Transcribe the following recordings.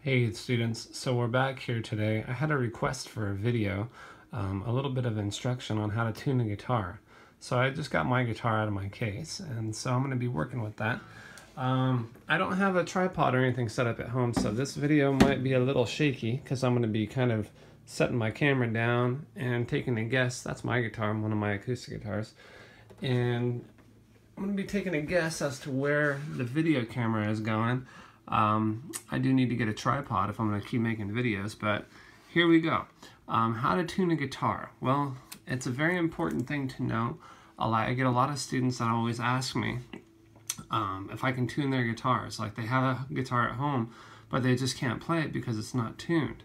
Hey students, so we're back here today. I had a request for a video, a little bit of instruction on how to tune a guitar. So I just got my guitar out of my case, and so I'm going to be working with that. I don't have a tripod or anything set up at home, so this video might be a little shaky because I'm going to be kind of setting my camera down and taking a guess. That's my guitar, one of my acoustic guitars. And I'm going to be taking a guess as to where the video camera is going. I do need to get a tripod if I'm going to keep making videos, but here we go. How to tune a guitar. Well, it's a very important thing to know. I get a lot of students that always ask me if I can tune their guitars. Like they have a guitar at home, but they just can't play it because it's not tuned.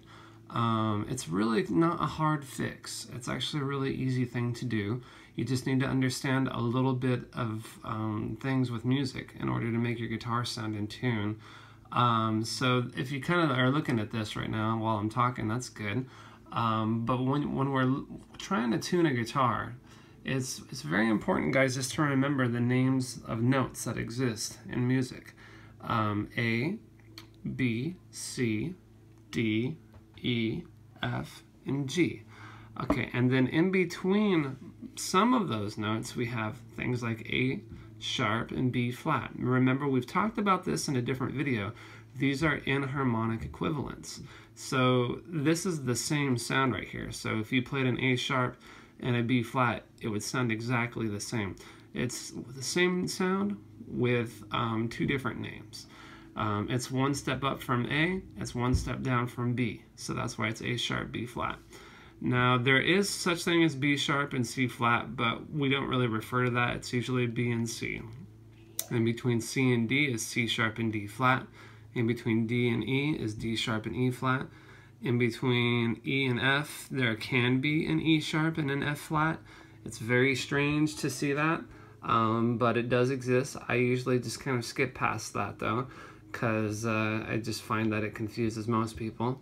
It's really not a hard fix. It's actually a really easy thing to do. You just need to understand a little bit of things with music in order to make your guitar sound in tune. So if you kind of are looking at this right now while I'm talking, that's good. But when we're trying to tune a guitar, it's very important, guys, just to remember the names of notes that exist in music. A, B, C, D, E, F, and G. Okay, and then in between some of those notes, we have things like A sharp and B flat. Remember, we've talked about this in a different video. These are enharmonic equivalents. So this is the same sound right here. So if you played an A sharp and a B flat, it would sound exactly the same. It's the same sound with two different names. It's one step up from A, it's one step down from B. So that's why it's A sharp, B flat. Now, there is such thing as B sharp and C flat, but we don't really refer to that. It's usually B and C. In between C and D is C sharp and D flat. In between D and E is D sharp and E flat. In between E and F, there can be an E sharp and an F flat. It's very strange to see that, but it does exist. I usually just kind of skip past that, though, because I just find that it confuses most people.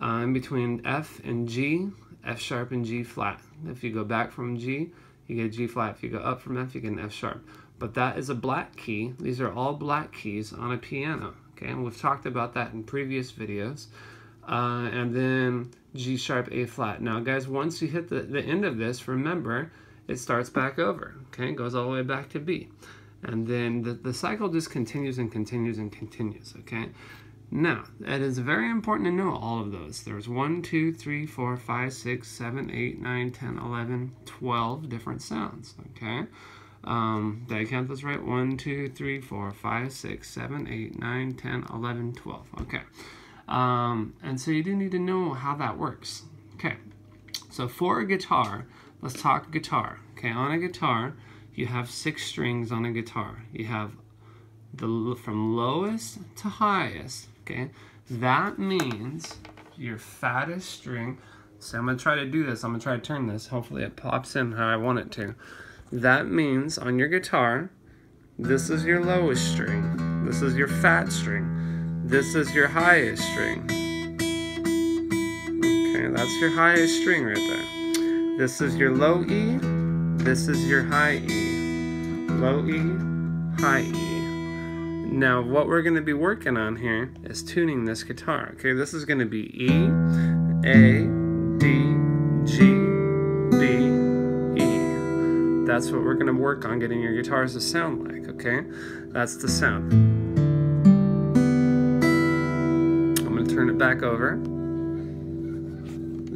In between F and G, F sharp and G flat. If you go back from G, you get G flat. If you go up from F, you get an F sharp. But that is a black key. These are all black keys on a piano. Okay, and we've talked about that in previous videos. And then G sharp, A flat. Now, guys, once you hit the end of this, remember, it starts back over. Okay, it goes all the way back to B. And then the cycle just continues and continues and continues. Okay. Now, it is very important to know all of those. There's 1, 2, 3, 4, 5, 6, 7, 8, 9, 10, 11, 12 different sounds, okay? Did I count those right? 1, 2, 3, 4, 5, 6, 7, 8, 9, 10, 11, 12, okay. And so you do need to know how that works. Okay, so for a guitar, let's talk guitar. Okay, on a guitar, you have 6 strings on a guitar. You have from lowest to highest. Okay, that means your fattest string. So I'm going to try to do this. I'm going to try to turn this. Hopefully it pops in how I want it to. That means on your guitar, this is your lowest string. This is your fat string. This is your highest string. Okay, that's your highest string right there. This is your low E. This is your high E. Low E, high E. Now, what we're going to be working on here is tuning this guitar. Okay, this is going to be E, A, D, G, B, E. That's what we're going to work on getting your guitars to sound like, okay? That's the sound. I'm going to turn it back over.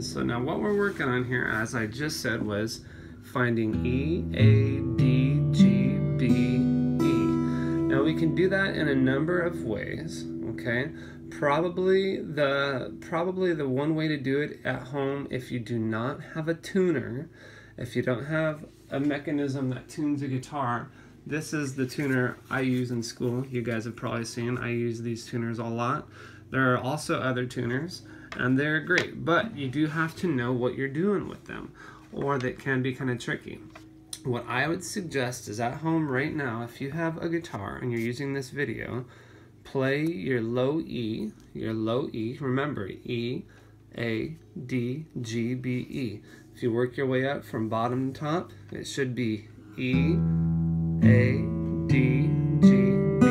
So now what we're working on here, as I just said, was finding E, A, D, G, B, Now we can do that in a number of ways, okay? Probably the one way to do it at home, if you do not have a tuner, if you don't have a mechanism that tunes a guitar, this is the tuner I use in school. You guys have probably seen I use these tuners a lot. There are also other tuners, and they're great, but you do have to know what you're doing with them, or that can be kind of tricky. What I would suggest is at home right now, if you have a guitar and you're using this video, play your low E, remember E, A, D, G, B, E. If you work your way up from bottom to top, it should be E, A, D, G, B,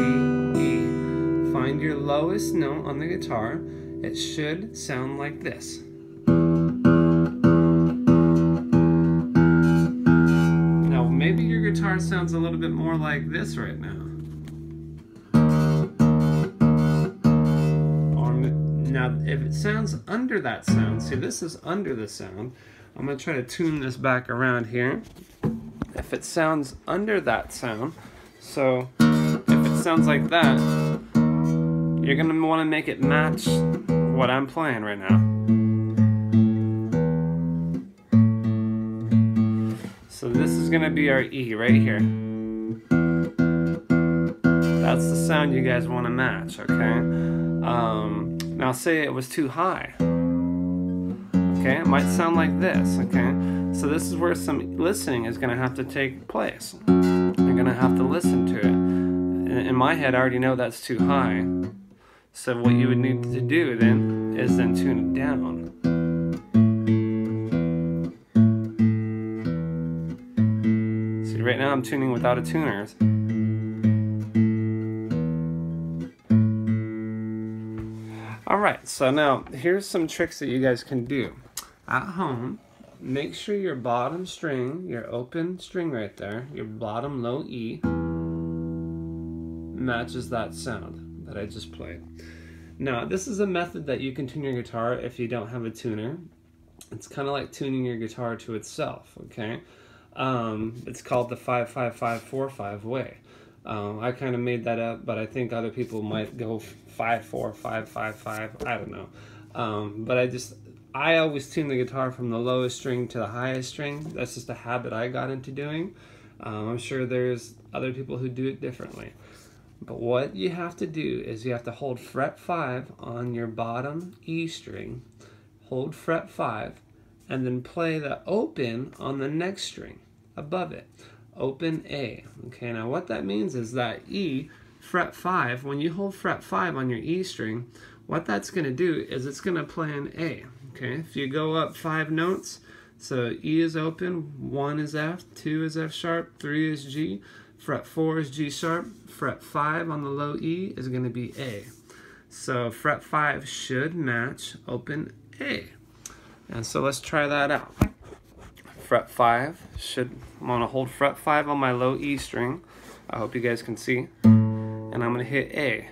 E. Find your lowest note on the guitar it should sound like this. Now maybe your guitar sounds a little bit more like this right now. Or now if it sounds under that sound, see this is under the sound. I'm going to try to tune this back around here. If it sounds under that sound, so if it sounds like that, you're going to want to make it match what I'm playing right now. So this is going to be our E right here. That's the sound you guys want to match, okay? Now say it was too high. Okay, it might sound like this, okay? So this is where some listening is going to have to take place. You're going to have to listen to it. In my head, I already know that's too high. So what you would need to do then is then tune it down. See, right now I'm tuning without a tuner. Alright, so now here's some tricks that you guys can do. At home, make sure your bottom string, your open string right there, your bottom low E, matches that sound that I just played. Now, this is a method that you can tune your guitar if you don't have a tuner. It's kind of like tuning your guitar to itself, okay? It's called the 5-5-5-4-5 way. I kind of made that up, but I think other people might go 5-4-5-5-5, I don't know. But I always tune the guitar from the lowest string to the highest string. That's just a habit I got into doing. I'm sure there's other people who do it differently. But what you have to do is you have to hold fret 5 on your bottom E string, hold fret 5, and then play the open on the next string above it. Open A. Okay, now what that means is that E, fret 5, when you hold fret 5 on your E string, what that's going to do is it's going to play an A. Okay, if you go up 5 notes, so E is open, 1 is F, 2 is F sharp, 3 is G, fret 4 is G sharp, fret 5 on the low E is going to be A. So fret 5 should match open A. And so let's try that out. Fret 5 should, I'm going to hold fret 5 on my low E string. I hope you guys can see. And I'm going to hit A.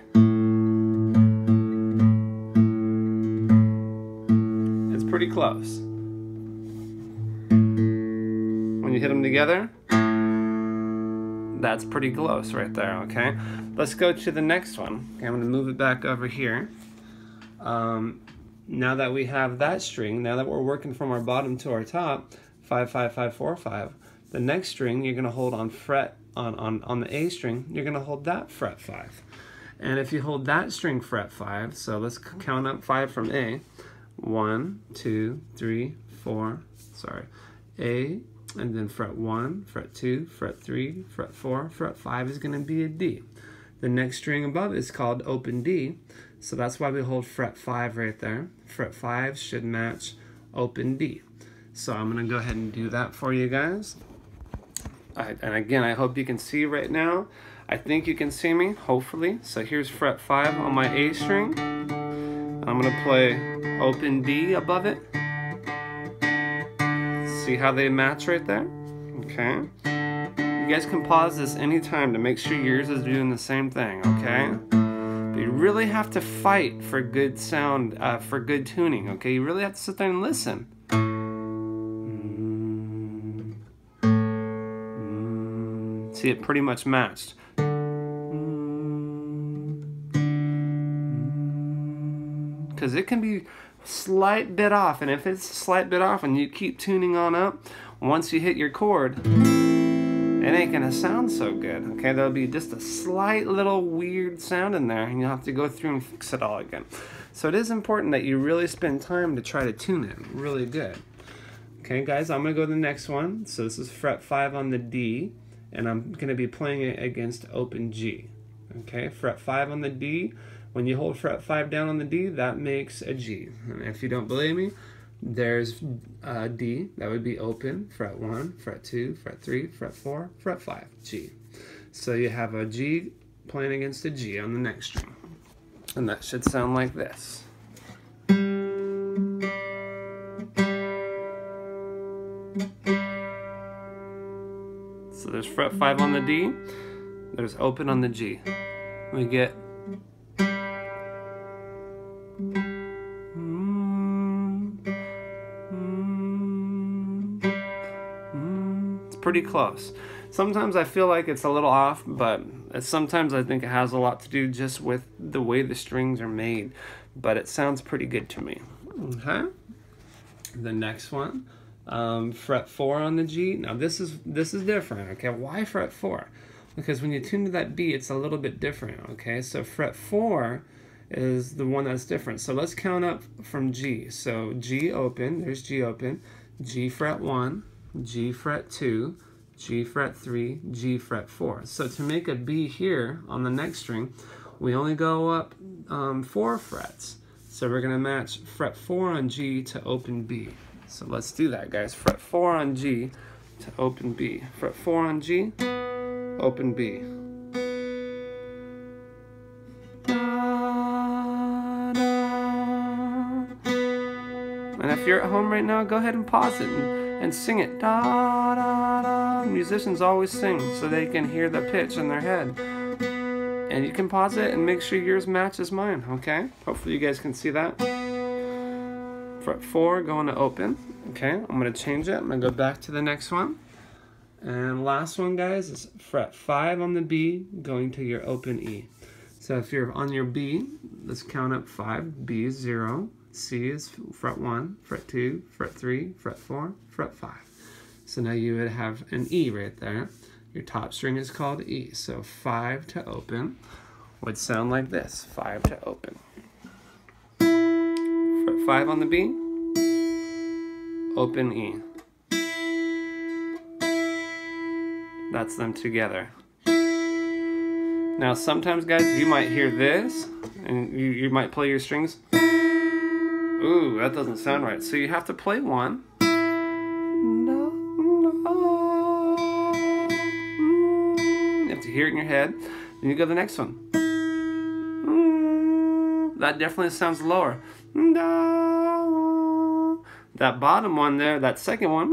It's pretty close. When you hit them together, that's pretty close right there, okay? Let's go to the next one. Okay, I'm going to move it back over here. Now that we have that string, now that we're working from our bottom to our top, 5-5-5-4-5, the next string you're going to hold on fret, on the A string, you're going to hold that fret 5. And if you hold that string fret 5, so let's count up 5 from A. 1, 2, 3, 4, sorry. A, and then fret 1, fret 2, fret 3, fret 4, fret 5 is going to be a D. The next string above is called open D, so that's why we hold fret 5 right there. Fret 5 should match open D. So I'm going to go ahead and do that for you guys. And again, I hope you can see right now. I think you can see me, hopefully. So here's fret 5 on my A string. I'm going to play open D above it. See how they match right there? Okay. You guys can pause this anytime to make sure yours is doing the same thing, okay? But you really have to fight for good sound, for good tuning, okay? You really have to sit there and listen. See, it pretty much matched. Because it can be slight bit off, and if it's a slight bit off and you keep tuning on up, once you hit your chord, it ain't gonna sound so good, okay? There'll be just a slight little weird sound in there, and you'll have to go through and fix it all again. So it is important that you really spend time to try to tune it really good. Okay, guys, I'm gonna go to the next one. So this is fret 5 on the D, and I'm gonna be playing it against open G. Okay, fret 5 on the D. When you hold fret 5 down on the D, that makes a G. And if you don't believe me, there's D, that would be open, fret 1, fret 2, fret 3, fret 4, fret 5, G. So you have a G playing against a G on the next string. And that should sound like this. fret 5 on the D, there's open on the G. We get it's pretty close. Sometimes I feel like it's a little off, but sometimes I think it has a lot to do just with the way the strings are made, but it sounds pretty good to me. Okay, the next one, fret 4 on the G. Now this is different. Okay, why fret 4? Because when you tune to that B, it's a little bit different. Okay, so fret 4 is the one that's different. So let's count up from G. So G open, there's G open, G fret 1, G fret 2, G fret 3, G fret 4. So to make a B here on the next string, we only go up 4 frets. So we're gonna match fret 4 on G to open B. So let's do that, guys. Fret 4 on G to open B. Fret 4 on G, open B. And if you're at home right now, go ahead and pause it and sing it. Da, da, da. Musicians always sing so they can hear the pitch in their head. And you can pause it and make sure yours matches mine, okay? Hopefully you guys can see that. Fret 4 going to open. Okay, I'm going to change it. I'm going to go back to the next one. And last one, guys, is fret 5 on the B going to your open E. So if you're on your B, let's count up 5. B is 0. C is fret 1, fret 2, fret 3, fret 4, fret 5. So now you would have an E right there. Your top string is called E. So 5 to open would sound like this. 5 to open. Fret 5 on the B, open E. That's them together. Now sometimes, guys, you might hear this and you might play your strings. Ooh, that doesn't sound right. So you have to play one. You have to hear it in your head. Then you go to the next one. That definitely sounds lower. That bottom one there, that second one,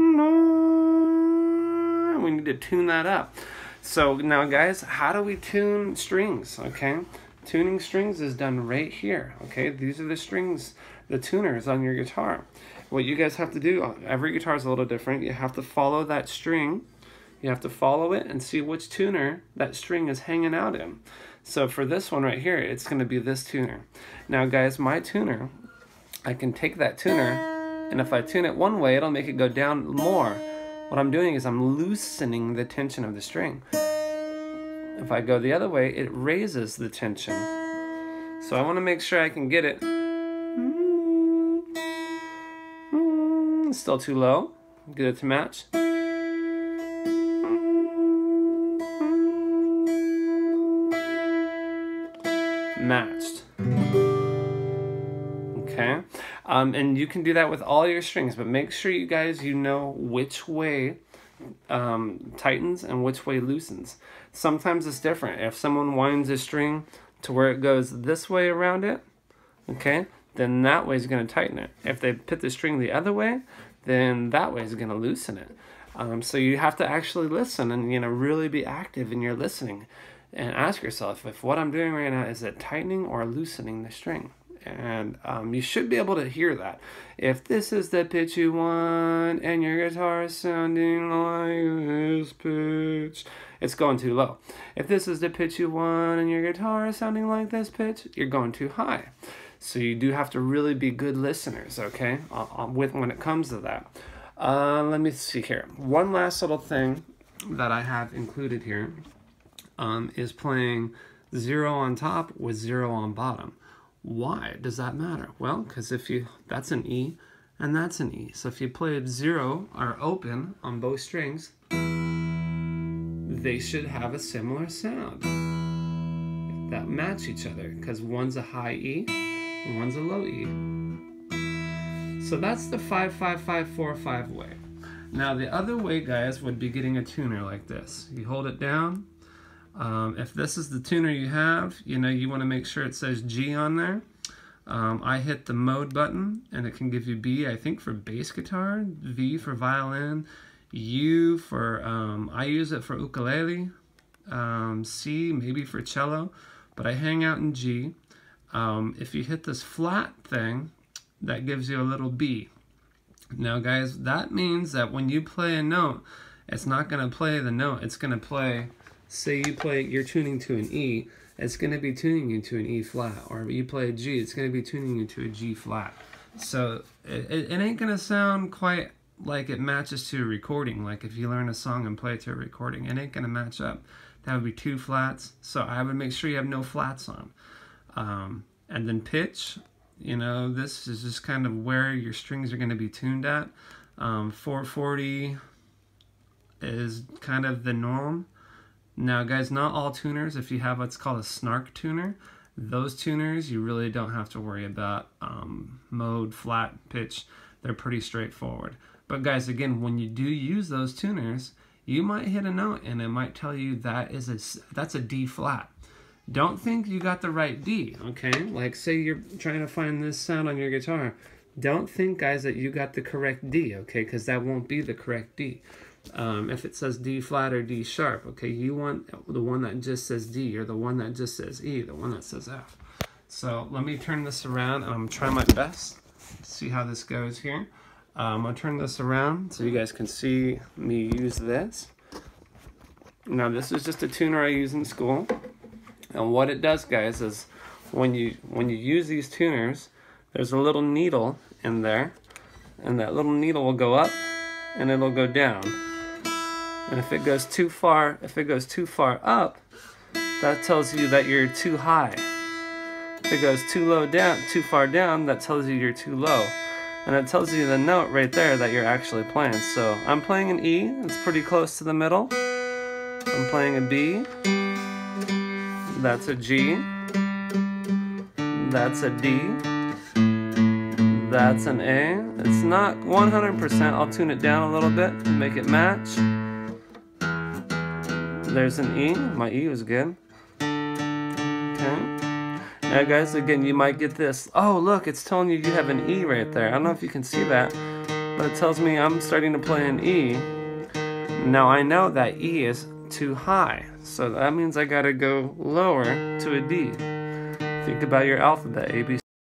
we need to tune that up. So now, guys, how do we tune strings? Okay, tuning strings is done right here. Okay, these are the strings, the tuners on your guitar. What you guys have to do, every guitar is a little different. You have to follow that string. You have to follow it and see which tuner that string is hanging out in. So for this one right here, it's going to be this tuner. Now, guys, my tuner, I can take that tuner, and if I tune it one way, it'll make it go down more. What I'm doing is I'm loosening the tension of the string. If I go the other way, it raises the tension. So I want to make sure I can get it. It's still too low. Get it to match. Matched. Okay. And you can do that with all your strings, but make sure you guys, you know which way tightens and which way loosens. Sometimes it's different. If someone winds a string to where it goes this way around it, okay, then that way is going to tighten it. If they put the string the other way, then that way is going to loosen it. So you have to actually listen and, you know, really be active in your listening and ask yourself if what I'm doing right now, is it tightening or loosening the string? And you should be able to hear that. If this is the pitch you want and your guitar is sounding like this pitch, it's going too low. If this is the pitch you want and your guitar is sounding like this pitch, you're going too high. So you do have to really be good listeners, okay, when it comes to that. Let me see here. One last little thing that I have included here is playing 0 on top with 0 on bottom. Why does that matter? Well, because that's an E and that's an E. So if you play 0 or open on both strings, they should have a similar sound that match each other, because one's a high E and one's a low E. So that's the 5-5-5-4-5 way. Now the other way, guys, would be getting a tuner like this. You hold it down. If this is the tuner you have, you know, you want to make sure it says G on there. I hit the mode button and it can give you B, I think, for bass guitar, V for violin, U for, I use it for ukulele, C maybe for cello, but I hang out in G. If you hit this flat thing, that gives you a little B. Now guys, that means that when you play a note, it's not going to play the note, it's going to play, say you're tuning to an E, it's going to be tuning you to an E flat, or you play a G, it's going to be tuning you to a G flat. So it ain't going to sound quite like it matches to a recording. Like if you learn a song and play it to a recording, it ain't going to match up. That would be 2 flats, so I would make sure you have no flats on. And then pitch, you know, this is just kind of where your strings are going to be tuned at. 440 is kind of the norm. Now guys, not all tuners, if you have what's called a snark tuner, those tuners you really don't have to worry about mode, flat, pitch. They're pretty straightforward. But guys, again, when you do use those tuners, you might hit a note and it might tell you that's a D flat. Don't think you got the right D, okay? Like say you're trying to find this sound on your guitar. Don't think, guys, that you got the correct D, okay? Because that won't be the correct D. If it says D flat or D sharp, okay, you want the one that just says D, or the one that just says E, the one that says F. So let me turn this around and I'm trying my best to see how this goes here. I'm going to turn this around so you guys can see me use this. Now this is just a tuner I use in school. And what it does, guys, is when you use these tuners, there's a little needle in there, and that little needle will go up and it'll go down. And if it goes too far up, that tells you that you're too high. If it goes too far down, that tells you you're too low. And it tells you the note right there that you're actually playing. So I'm playing an E, it's pretty close to the middle. I'm playing a B. That's a G, that's a D, that's an A. It's not 100%, I'll tune it down a little bit and make it match. There's an E, my E was good. Okay. Now guys, again, you might get this, oh look, it's telling you have an E right there. I don't know if you can see that, but it tells me I'm starting to play an E. Now I know that E is too high, so that means I gotta go lower to a D. Think about your alphabet, A, B,